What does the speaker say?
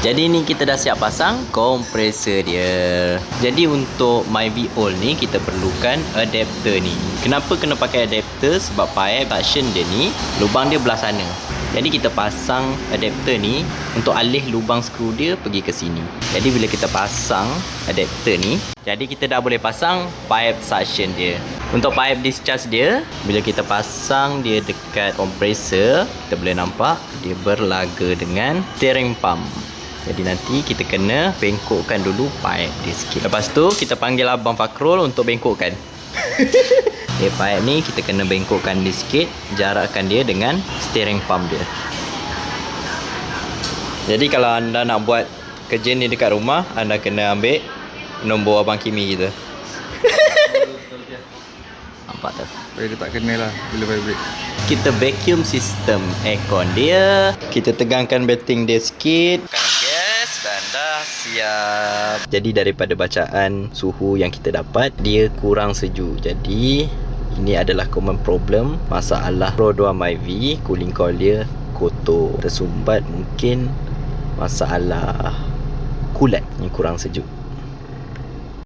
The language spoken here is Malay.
Jadi ni kita dah siap pasang kompresor dia. Jadi untuk Myvi Old ni kita perlukan adapter ni. Kenapa kena pakai adapter? Sebab pipe suction dia ni lubang dia belah sana. Jadi kita pasang adapter ni untuk alih lubang skru dia pergi ke sini. Jadi bila kita pasang adapter ni, jadi kita dah boleh pasang pipe suction dia. Untuk pipe discharge dia, bila kita pasang dia dekat kompresor, kita boleh nampak dia berlaga dengan steering pump. Jadi nanti kita kena bengkokkan dulu pipe dia sikit. Lepas tu kita panggil Abang Fakrul untuk bengkokkan. Pipe ni kita kena bengkokkan dia sikit, jarakkan dia dengan steering pump dia. Jadi kalau anda nak buat kerja ni dekat rumah, anda kena ambil nombor Abang Kimi kita. Nampak tak? Supaya dia tak kena lah bila vibrate. Kita vacuum sistem aircon dia. Kita tegangkan betting dia sikit. Tekan gas dan dah siap. Jadi daripada bacaan suhu yang kita dapat, dia kurang sejuk. Jadi ini adalah common problem, masalah Pro 2 Myvi, cooling coil dia kotor, tersumbat, mungkin masalah kulat yang kurang sejuk.